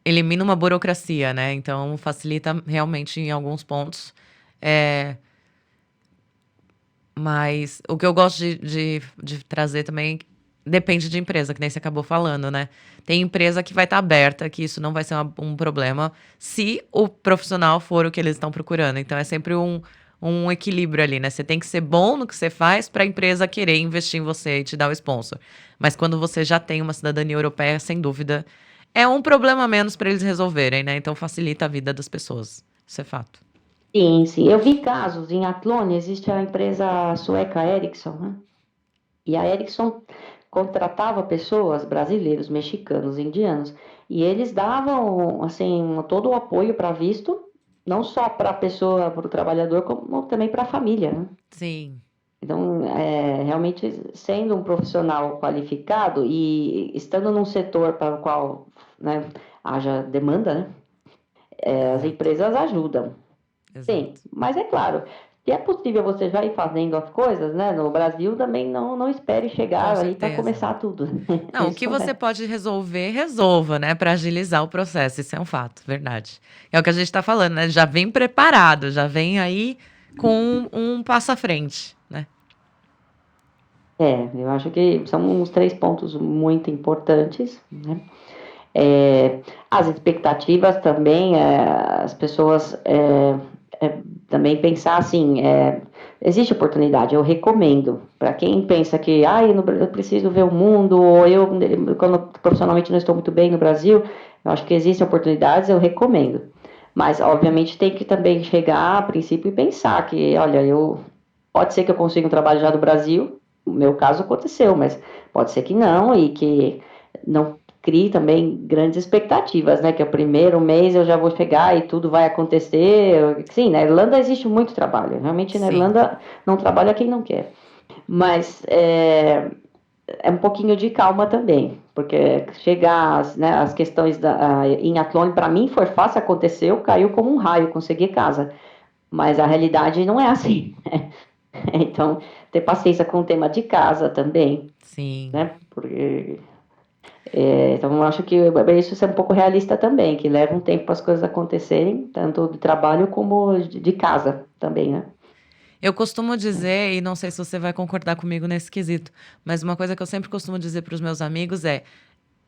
elimina uma burocracia, né? Então, facilita realmente em alguns pontos. É, mas o que eu gosto de trazer também depende de empresa, que nem você acabou falando, né? Tem empresa que vai estar aberta, que isso não vai ser um problema se o profissional for o que eles estão procurando. Então, é sempre um equilíbrio ali, né? Você tem que ser bom no que você faz para a empresa querer investir em você e te dar o sponsor. Mas quando você já tem uma cidadania europeia, sem dúvida, é um problema a menos para eles resolverem, né? Então, facilita a vida das pessoas. Isso é fato. Sim, sim. Eu vi casos, em Atlone existe a empresa sueca Ericsson, né? E a Ericsson contratava pessoas, brasileiros, mexicanos, indianos, e eles davam, assim, todo o apoio para visto, não só para a pessoa, para o trabalhador, como também para a família, né? Sim, Então, realmente, sendo um profissional qualificado e estando num setor para o qual, né, haja demanda, né, as exato, empresas ajudam. Sim, exato. mas é claro, se é possível você já ir fazendo as coisas, né, no Brasil também não espere Com chegar aí para certeza. começar tudo. Não, o que Isso você pode resolver, resolva, né? Para agilizar o processo. Isso é um fato, verdade. É o que a gente está falando, né? Já vem preparado, já vem aí com um passo à frente, né? eu acho que são uns 3 pontos muito importantes, né? As expectativas também, as pessoas também pensar assim, existe oportunidade, eu recomendo. Para quem pensa que eu preciso ver o mundo, ou quando profissionalmente não estou muito bem no Brasil, eu acho que existem oportunidades, eu recomendo. Mas, obviamente, tem que também chegar a princípio e pensar que, olha, pode ser que eu consiga um trabalho já do Brasil, no meu caso aconteceu, mas pode ser que não, e que não crie também grandes expectativas, né? Que é o primeiro mês eu já vou chegar e tudo vai acontecer. Sim, na Irlanda existe muito trabalho. Realmente na Sim. Irlanda não trabalha quem não quer. Mas é um pouquinho de calma também, porque chegar, né, as questões em Athlone, para mim foi fácil, aconteceu, caiu como um raio, consegui casa. Mas a realidade não é assim. Então, ter paciência com o tema de casa também, Sim. né? Porque, então, eu acho que isso é um pouco realista também, que leva um tempo para as coisas acontecerem, tanto de trabalho como de casa também, né? Eu costumo dizer, e não sei se você vai concordar comigo nesse quesito, mas uma coisa que eu sempre costumo dizer para os meus amigos é: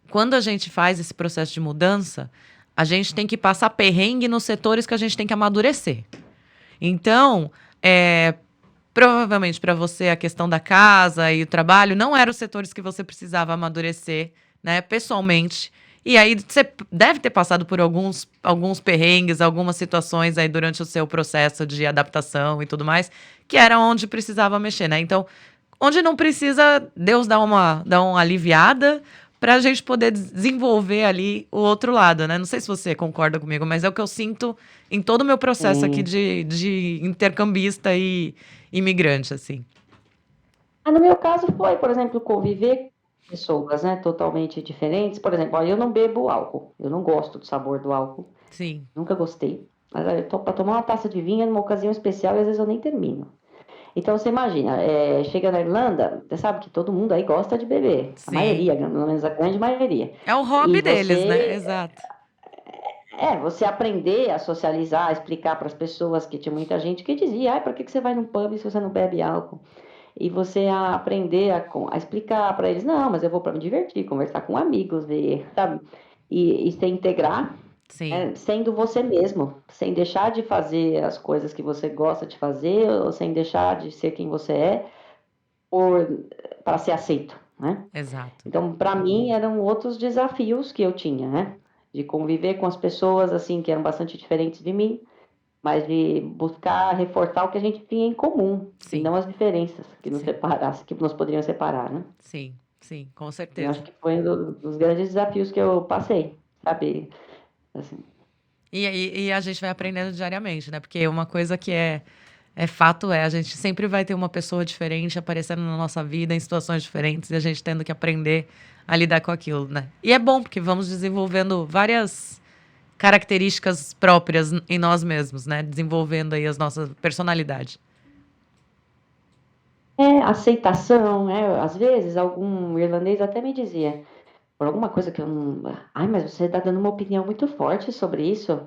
quando a gente faz esse processo de mudança, a gente tem que passar perrengue nos setores que a gente tem que amadurecer. Então, provavelmente para você a questão da casa e o trabalho não eram os setores que você precisava amadurecer, né, pessoalmente. E aí você deve ter passado por alguns perrengues, algumas situações aí durante o seu processo de adaptação e tudo mais, que era onde precisava mexer, né? Então, onde não precisa, Deus dá uma aliviada para a gente poder desenvolver ali o outro lado, né? Não sei se você concorda comigo, mas é o que eu sinto em todo o meu processo aqui Sim. de intercambista e imigrante, assim. No meu caso foi, por exemplo, conviver com pessoas, né, totalmente diferentes. Por exemplo, ó, eu não bebo álcool, eu não gosto do sabor do álcool, Sim, nunca gostei. Mas para tomar uma taça de vinho numa ocasião especial e às vezes eu nem termino. Então você imagina, chega na Irlanda, você sabe que todo mundo aí gosta de beber, a sim. maioria, pelo menos a grande maioria. É o E hobby deles, né? Exato. você aprender a socializar, a explicar para as pessoas, que tinha muita gente que dizia, para que você vai num pub se você não bebe álcool? E você aprender a explicar para eles, não, mas eu vou para me divertir, conversar com amigos, ver, sabe? E se integrar, Sim, né, sendo você mesmo, sem deixar de fazer as coisas que você gosta de fazer, ou sem deixar de ser quem você é, para ser aceito, né? exato. Então, para mim, eram outros desafios que eu tinha, né? De conviver com as pessoas, assim, que eram bastante diferentes de mim, mas de buscar reforçar o que a gente tinha em comum, e Sim, não as diferenças que nos sim, separassem, que nos poderiam separar, né? sim, sim, com Eu acho certeza. que foi um dos grandes desafios que eu passei, sabe? Assim, E a gente vai aprendendo diariamente, né? Porque uma coisa que é fato a gente sempre vai ter uma pessoa diferente aparecendo na nossa vida em situações diferentes e a gente tendo que aprender a lidar com aquilo, né? E é bom, porque vamos desenvolvendo várias características próprias em nós mesmos, né? Desenvolvendo aí as nossas personalidade. aceitação, às vezes algum irlandês até me dizia, por alguma coisa que eu não. Ai, mas você está dando uma opinião muito forte sobre isso.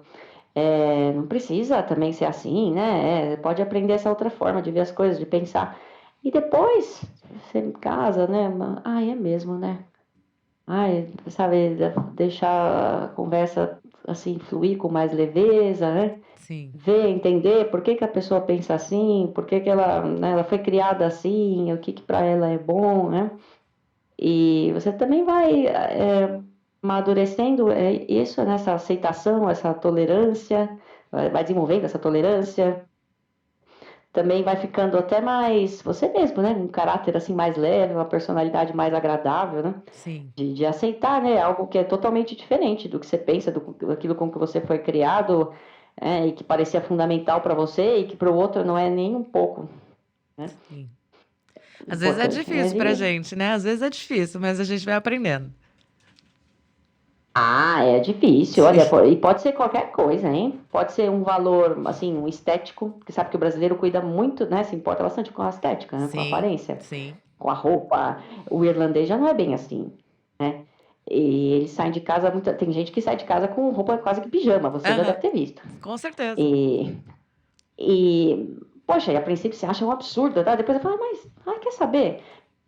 Não precisa também ser assim, né? Pode aprender essa outra forma de ver as coisas, de pensar. E depois, você em casa, né? Ai, é mesmo, né? Ai, sabe, deixar a conversa assim fluir com mais leveza, né? Sim, Ver, entender por que que a pessoa pensa assim, por que que ela, né, ela foi criada assim, o que que para ela é bom, né? E você também vai amadurecendo isso, nessa aceitação, essa tolerância, vai desenvolvendo essa tolerância, também vai ficando até mais você mesmo, né? Um caráter assim mais leve, uma personalidade mais agradável, né? sim. De aceitar, né? Algo que é totalmente diferente do que você pensa, daquilo com que você foi criado, e que parecia fundamental para você e que para o outro não é nem um pouco, né? Sim. Às vezes é Importante. Mas difícil pra gente, né? Às vezes é difícil, mas a gente vai aprendendo. é difícil, olha, Sim, e pode ser qualquer coisa, hein? Pode ser um valor, assim, um estético, porque sabe que o brasileiro cuida muito, né? Se importa bastante com a estética, né? Com a sim, aparência, sim. com a roupa. O irlandês já não é bem assim, né? E eles saem de casa, tem gente que sai de casa com roupa quase que pijama, você já Aham, deve ter visto. com certeza. E, poxa, e a princípio você acha um absurdo, tá? Depois você fala, mas, quer saber?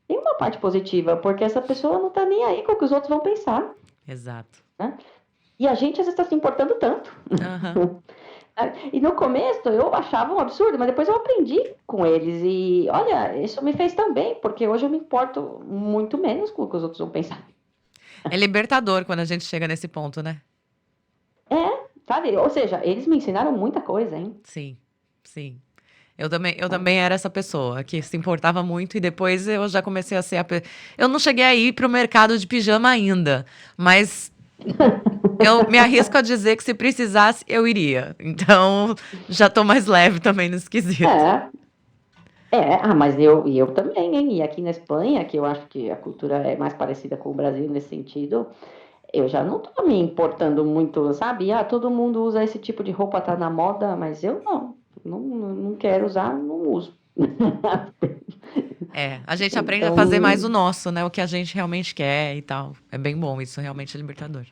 Tem uma parte positiva, porque essa pessoa não tá nem aí com o que os outros vão pensar, Exato. né? E a gente às vezes está se importando tanto. Aham. E no começo eu achava um absurdo, mas depois eu aprendi com eles. E olha, isso me fez tão bem, porque hoje eu me importo muito menos com o que os outros vão pensar. É libertador quando a gente chega nesse ponto, né? Sabe? Ou seja, eles me ensinaram muita coisa, hein? Sim, sim. Eu também era essa pessoa que se importava muito e depois eu já comecei a ser eu não cheguei a ir para o mercado de pijama ainda, mas eu me arrisco a dizer que se precisasse eu iria. Então já tô mais leve também no esquisito. É, mas eu também, hein? E aqui na Espanha, que eu acho que a cultura é mais parecida com o Brasil nesse sentido, eu já não tô me importando muito, sabe? Ah, todo mundo usa esse tipo de roupa, tá na moda, mas eu não. Não quero usar, não uso. É, a gente aprende a fazer mais o Então, nosso, né? O que a gente realmente quer e tal. É bem bom, isso realmente é libertador.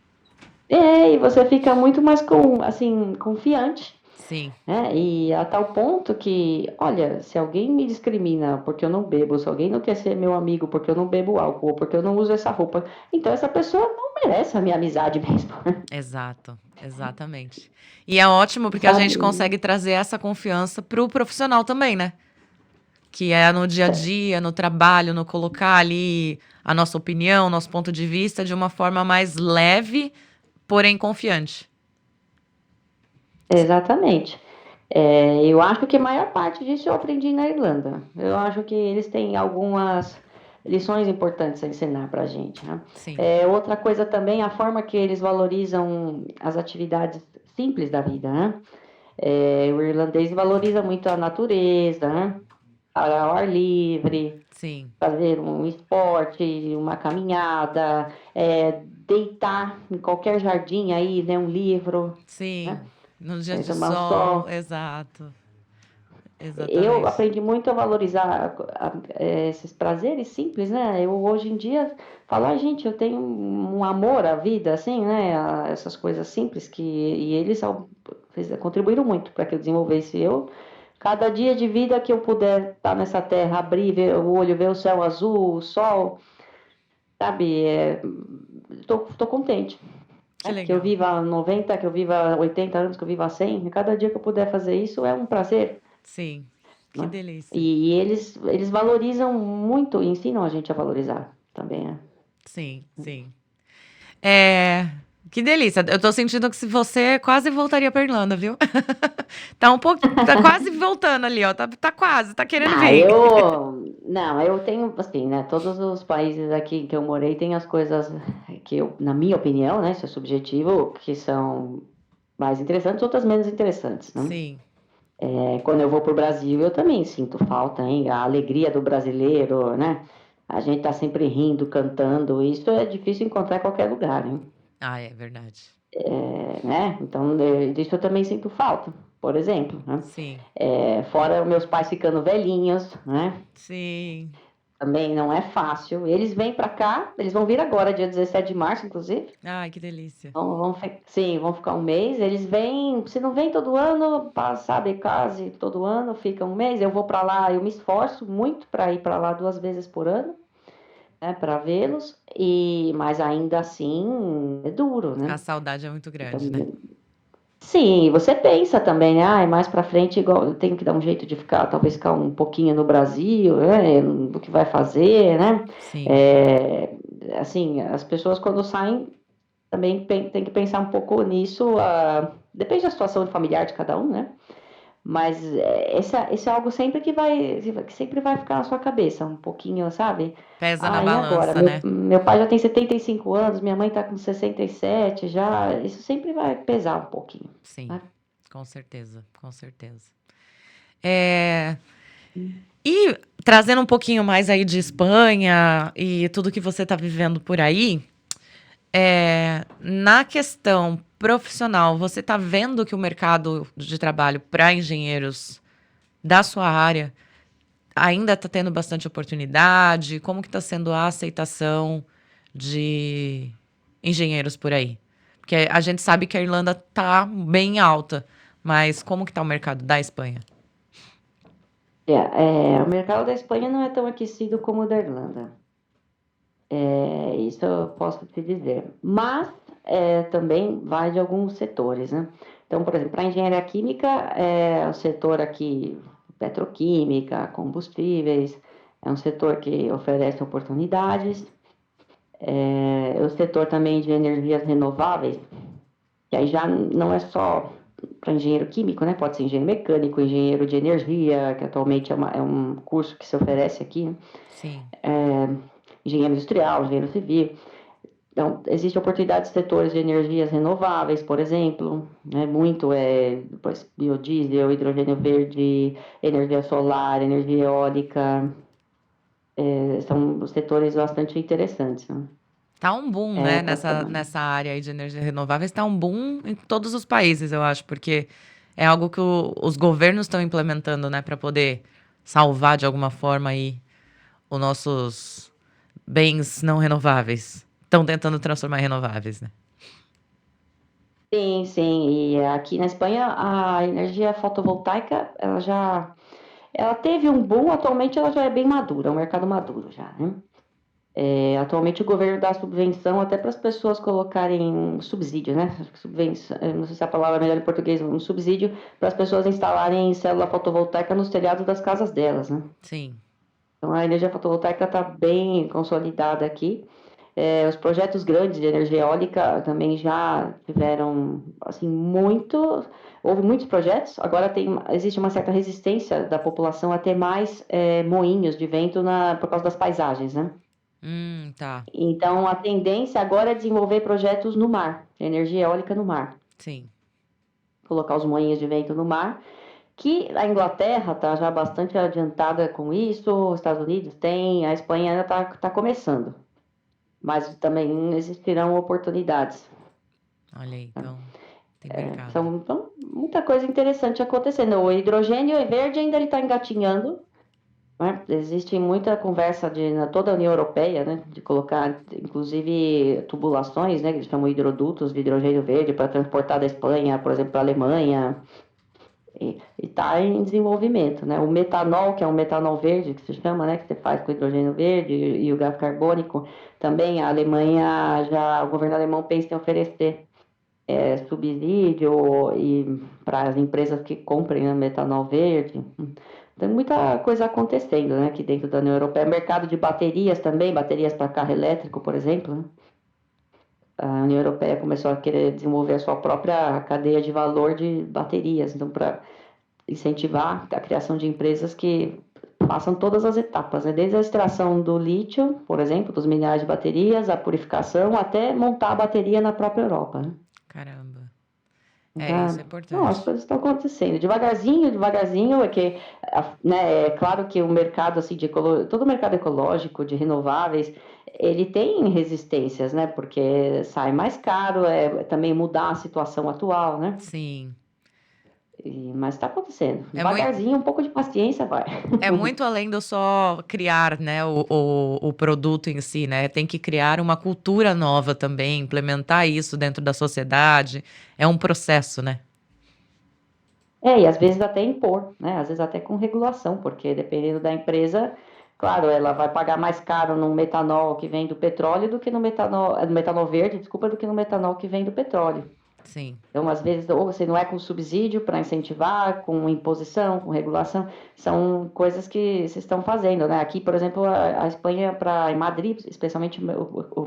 e você fica muito mais assim, confiante, Sim, né? E a tal ponto que, olha, se alguém me discrimina porque eu não bebo, se alguém não quer ser meu amigo porque eu não bebo álcool, ou porque eu não uso essa roupa, então essa pessoa não merece a minha amizade mesmo, exato, exatamente. E é ótimo porque a gente sabe? consegue trazer essa confiança pro profissional também, né? Que é no dia a dia, no trabalho, no colocar ali a nossa opinião, nosso ponto de vista de uma forma mais leve, porém confiante. Exatamente. Eu acho que a maior parte disso eu aprendi na Irlanda. Eu acho que eles têm algumas lições importantes a ensinar para a gente, né? Sim, Outra coisa também, a forma que eles valorizam as atividades simples da vida, né? O irlandês valoriza muito a natureza, né? Ao ar livre, sim, fazer um esporte, uma caminhada, deitar em qualquer jardim aí, ler um livro, né? sim. No dia de Tomar um sol, sol. exato, Eu exatamente. aprendi muito a valorizar esses prazeres simples, né? Eu hoje em dia falo, ai, gente, eu tenho um amor à vida, assim, né? A essas coisas simples e eles contribuíram muito para que eu desenvolvesse. Cada dia de vida que eu puder estar nessa terra, abrir, ver o olho, ver o céu azul, o sol, sabe? Tô contente. Que Que eu legal. viva 90, que eu viva 80 anos, que eu viva 100, cada dia que eu puder fazer isso é um prazer, Sim, que né? delícia. E eles valorizam muito, ensinam a gente a valorizar também, né? Sim, sim. É, que delícia. Eu tô sentindo que se você quase voltaria pra Irlanda, viu? Tá um pouco, tá quase voltando ali, ó. Tá quase, tá querendo vir. Não, eu tenho, assim, né, todos os países aqui que eu morei têm as coisas que eu, na minha opinião, né, isso é subjetivo, que são mais interessantes, outras menos interessantes, né? Sim, Quando eu vou pro Brasil, eu também sinto falta, hein? A alegria do brasileiro, né? A gente tá sempre rindo, cantando, isso é difícil encontrar em qualquer lugar, hein? ah, é verdade. Né? Então, disso eu também sinto falta, por exemplo, né? Sim, Fora meus pais ficando velhinhos, né? sim. Também não é fácil. Eles vêm para cá, eles vão vir agora, dia 17 de março, inclusive. Ai, que delícia. Sim, vão ficar um mês. Eles vêm, se não vem todo ano, sabe, quase todo ano, fica um mês. Eu vou para lá, eu me esforço muito para ir para lá 2 vezes por ano, né, para vê-los. Mas ainda assim é duro, né? A saudade é muito Então, grande, né? sim, você pensa também, né? Mais para frente, igual, eu tenho que dar um jeito de ficar, talvez ficar um pouquinho no Brasil, né? Do que vai fazer, né? Sim, É, assim, as pessoas quando saem também tem que pensar um pouco nisso. Depende da situação familiar de cada um, né? Mas esse é algo sempre que sempre vai ficar na sua cabeça, um pouquinho, sabe? pesa na E agora? balança, Meu, né? meu pai já tem 75 anos, minha mãe tá com 67 já. Isso sempre vai pesar um pouquinho, Sim, né? com certeza, com certeza. É, e trazendo um pouquinho mais aí de Espanha e tudo que você tá vivendo por aí, na questão profissional, você tá vendo que o mercado de trabalho para engenheiros da sua área ainda está tendo bastante oportunidade? Como que está sendo a aceitação de engenheiros por aí? Porque a gente sabe que a Irlanda está bem alta, mas como que está o mercado da Espanha? O mercado da Espanha não é tão aquecido como o da Irlanda. Isso eu posso te dizer. Mas também vai de alguns setores, né? Então, por exemplo, para a engenharia química, o setor aqui, petroquímica, combustíveis, é um setor que oferece oportunidades. O setor também de energias renováveis, que aí já não é só para engenheiro químico, né? Pode ser engenheiro mecânico, engenheiro de energia, que atualmente é um curso que se oferece aqui, né? Sim. Engenheiro industrial, engenheiro civil. Então, existe oportunidade de setores de energias renováveis, por exemplo, né? Muito depois, biodiesel, hidrogênio verde, energia solar, energia eólica, são setores bastante interessantes, né? Tá um boom, né, Pra nessa área aí de energia renováveis, tá um boom em todos os países, eu acho, porque é algo que os governos estão implementando, né, para poder salvar de alguma forma aí os nossos bens não renováveis. Estão tentando transformar em renováveis, né? Sim, sim. E aqui na Espanha a energia fotovoltaica, ela teve um boom, atualmente ela já é bem madura, é um mercado maduro já, né? Atualmente o governo dá subvenção até para as pessoas colocarem um subsídio, né? Subvenção, não sei se a palavra é melhor em português, um subsídio para as pessoas instalarem célula fotovoltaica nos telhados das casas delas, né? Sim. Então a energia fotovoltaica está bem consolidada aqui. Os projetos grandes de energia eólica também já tiveram, assim, houve muitos projetos, agora existe uma certa resistência da população a ter mais moinhos de vento por causa das paisagens, né? Tá. Então, a tendência agora é desenvolver projetos no mar, energia eólica no mar. Sim. Colocar os moinhos de vento no mar, que a Inglaterra está já bastante adiantada com isso, os Estados Unidos tem, a Espanha ainda está começando. Mas também existirão oportunidades. Olha aí, então tem mercado. São muita coisa interessante acontecendo. O hidrogênio verde ainda está engatinhando, né? Existe muita conversa na toda a União Europeia, né, de colocar, inclusive, tubulações, né, que eles chamam hidrodutos de hidrogênio verde para transportar da Espanha, por exemplo, para a Alemanha. E está em desenvolvimento, né? O metanol, que é um metanol verde, que se chama, né, que você faz com hidrogênio verde e o gás carbônico, também a Alemanha, o governo alemão pensa em oferecer subsídio e para as empresas que comprem, né, metanol verde. Tem muita coisa acontecendo, né, aqui dentro da União Europeia. Mercado de baterias também, baterias para carro elétrico, por exemplo, né? A União Europeia começou a querer desenvolver a sua própria cadeia de valor de baterias, então para incentivar a criação de empresas que passam todas as etapas, né? Desde a extração do lítio, por exemplo, dos minerais de baterias, a purificação, até montar a bateria na própria Europa, né? Caramba. É, Já, isso é não, as importante. coisas estão acontecendo devagarzinho, devagarzinho, né, é claro que o mercado assim todo o mercado ecológico de renováveis, ele tem resistências, né? Porque sai mais caro, também mudar a situação atual, né? Sim. Mas está acontecendo, É muito, devagarzinho, um pouco de paciência vai. é muito além do só criar, né, o produto em si, né? Tem que criar uma cultura nova também, implementar isso dentro da sociedade. É um processo, né? E às vezes até impor, né? Às vezes até com regulação, porque dependendo da empresa, claro, ela vai pagar mais caro no metanol que vem do petróleo do que no metanol verde, desculpa, do que no metanol que vem do petróleo. Sim. Então, às vezes, ou você não é com subsídio para incentivar, com imposição, com regulação, são coisas que se estão fazendo, né? Aqui, por exemplo, a Espanha, em Madrid, especialmente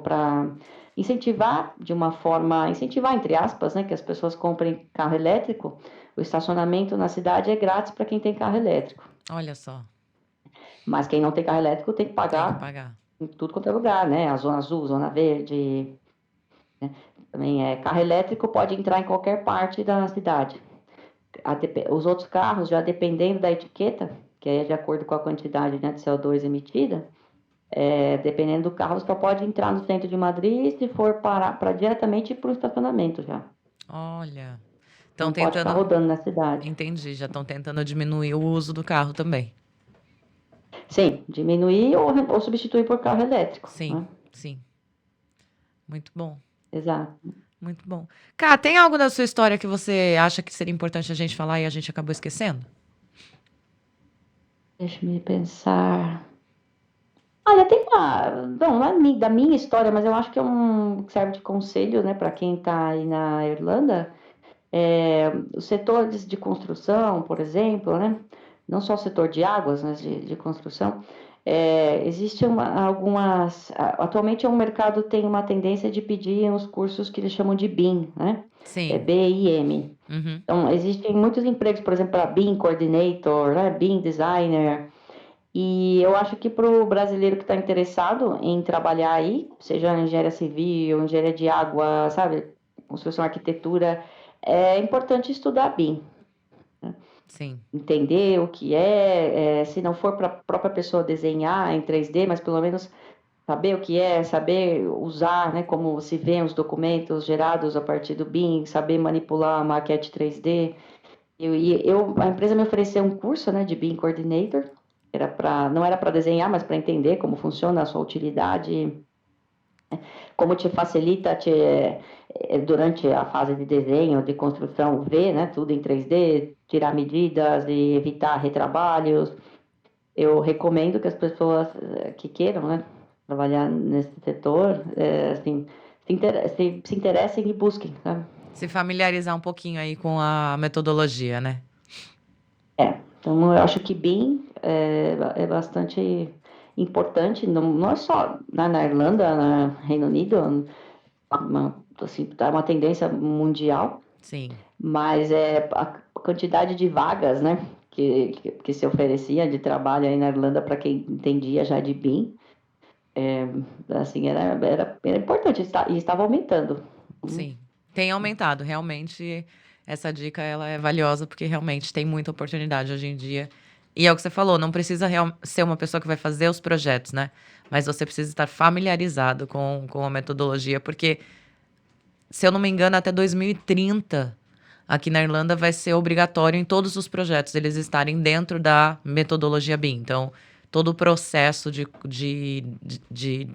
para incentivar de uma forma, incentivar entre aspas, né, que as pessoas comprem carro elétrico, o estacionamento na cidade é grátis para quem tem carro elétrico. Olha só. Mas quem não tem carro elétrico tem que Tem que pagar pagar. em tudo quanto é lugar, né? A zona azul, zona verde, né? Também carro elétrico pode entrar em qualquer parte da cidade. Os outros carros, já dependendo da etiqueta, que é de acordo com a quantidade, né, de CO2 emitida, dependendo do carro, só pode entrar no centro de Madrid se for para diretamente para o estacionamento já. Olha. Estão Não pode ficar tentando. rodando na cidade. Entendi, já estão tentando diminuir o uso do carro também. Sim, diminuir ou substituir por carro elétrico, Sim, né? sim. Muito bom. Exato. Muito bom. Cá, tem algo da sua história que você acha que seria importante a gente falar e a gente acabou esquecendo? Deixa-me pensar. Olha, tem não é da minha história, mas eu acho que que serve de conselho, né, para quem está aí na Irlanda. Os setores de construção, por exemplo, né? Não só o setor de águas, mas de construção, Existe atualmente o mercado tem uma tendência de pedir uns cursos que eles chamam de BIM, né? Sim. BIM. Uhum. Então, existem muitos empregos, por exemplo, para BIM Coordinator, né? BIM Designer. E eu acho que para o brasileiro que está interessado em trabalhar aí, seja engenharia civil, engenharia de água, sabe, construção, arquitetura, é importante estudar BIM, Sim. entender o que se não for para a própria pessoa desenhar em 3D, mas pelo menos saber o que é, saber usar, né, como se vê os documentos gerados a partir do BIM, saber manipular a maquete 3D. A empresa me ofereceu um curso, né, de BIM Coordinator, não era para desenhar, mas para entender como funciona a sua utilidade, como te facilita durante a fase de desenho, de construção, ver, né, tudo em 3D, tirar medidas e evitar retrabalhos. Eu recomendo que as pessoas que queiram, né, trabalhar nesse setor, assim, se interessem e busquem, sabe? Se familiarizar um pouquinho aí com a metodologia, né? Então eu acho que BIM é bastante importante, não é só na Irlanda, no Reino Unido, assim, tá uma tendência mundial, Sim. mas a quantidade de vagas, né, que se oferecia de trabalho aí na Irlanda para quem entendia já de BIM, assim, era importante e estava aumentando. Sim. Tem aumentado, realmente. Essa dica ela é valiosa porque realmente tem muita oportunidade hoje em dia. E é o que você falou, não precisa ser uma pessoa que vai fazer os projetos, né? Mas você precisa estar familiarizado com a metodologia, porque, se eu não me engano, até 2030, aqui na Irlanda vai ser obrigatório em todos os projetos eles estarem dentro da metodologia BIM. Então, todo o processo de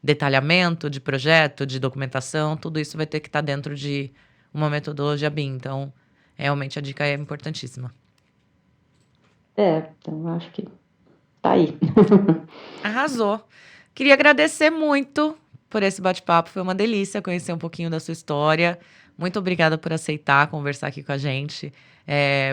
detalhamento de projeto, de documentação, tudo isso vai ter que estar dentro de uma metodologia BIM. Então, realmente a dica é importantíssima. Então acho que tá aí. Arrasou. Queria agradecer muito por esse bate-papo. Foi uma delícia conhecer um pouquinho da sua história. Muito obrigada por aceitar conversar aqui com a gente,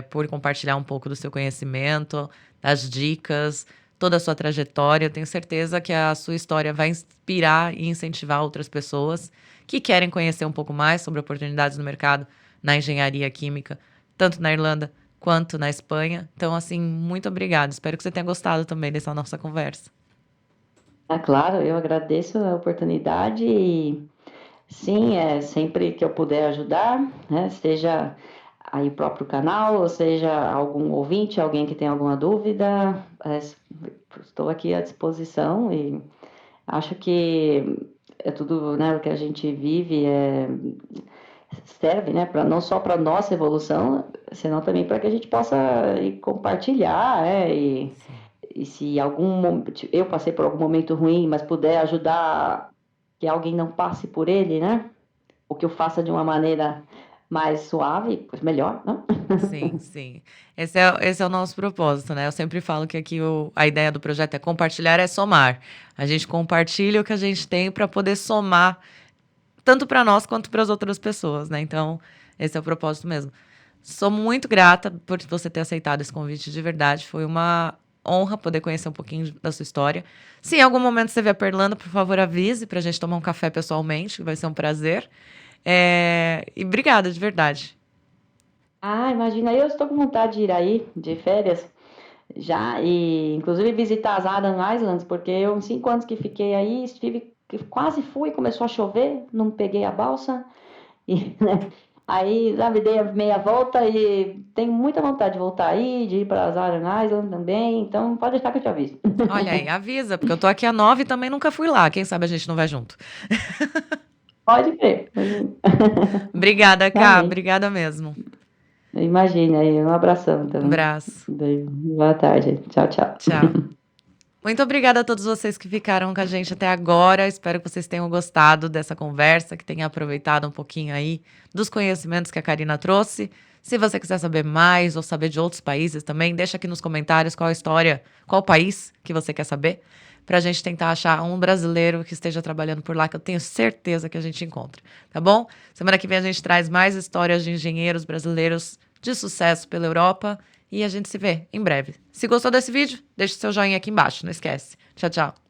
por compartilhar um pouco do seu conhecimento, das dicas, toda a sua trajetória. Eu tenho certeza que a sua história vai inspirar e incentivar outras pessoas que querem conhecer um pouco mais sobre oportunidades no mercado na engenharia química, tanto na Irlanda quanto na Espanha. Então, assim, muito obrigada. Espero que você tenha gostado também dessa nossa conversa. Claro, eu agradeço a oportunidade e sim, sempre que eu puder ajudar, né, seja aí o próprio canal, ou seja algum ouvinte, alguém que tem alguma dúvida, estou aqui à disposição e acho que é tudo, né, o que a gente vive serve, né, não só para nossa evolução, senão também para que a gente possa compartilhar, Sim. e se eu passei por algum momento ruim, mas puder ajudar que alguém não passe por ele, né? Ou que eu faça de uma maneira mais suave, pois melhor, não? Sim, sim. Esse é o nosso propósito, né? Eu sempre falo que aqui a ideia do projeto é compartilhar, é somar. A gente compartilha o que a gente tem para poder somar, tanto para nós quanto para as outras pessoas, né? Então, esse é o propósito mesmo. Sou muito grata por você ter aceitado esse convite de verdade. Foi uma honra poder conhecer um pouquinho da sua história. Se em algum momento você vier para Irlanda, por favor, avise para a gente tomar um café pessoalmente, que vai ser um prazer. E obrigada, de verdade. Imagina, eu estou com vontade de ir aí, de férias, já, e inclusive visitar as Aran Islands, porque eu, em 5 anos que fiquei aí, quase fui, começou a chover, não peguei a balsa, e, né, aí já me dei a meia volta e tenho muita vontade de voltar aí, de ir para as Aran Islands também, então pode deixar que eu te aviso. Olha aí, avisa, porque eu tô aqui há 9 e também nunca fui lá. Quem sabe a gente não vai junto. Pode crer. Obrigada, Cá. Amém. Obrigada mesmo. Imagina aí, um abração, Um então. abraço. Boa tarde. Tchau, tchau. Tchau. Muito obrigada a todos vocês que ficaram com a gente até agora. Espero que vocês tenham gostado dessa conversa, que tenham aproveitado um pouquinho aí dos conhecimentos que a Karina trouxe. Se você quiser saber mais ou saber de outros países também, deixa aqui nos comentários qual a história, qual país que você quer saber, para a gente tentar achar um brasileiro que esteja trabalhando por lá, que eu tenho certeza que a gente encontra, tá bom? Semana que vem a gente traz mais histórias de engenheiros brasileiros de sucesso pela Europa e a gente se vê em breve. Se gostou desse vídeo, deixa o seu joinha aqui embaixo, não esquece. Tchau, tchau.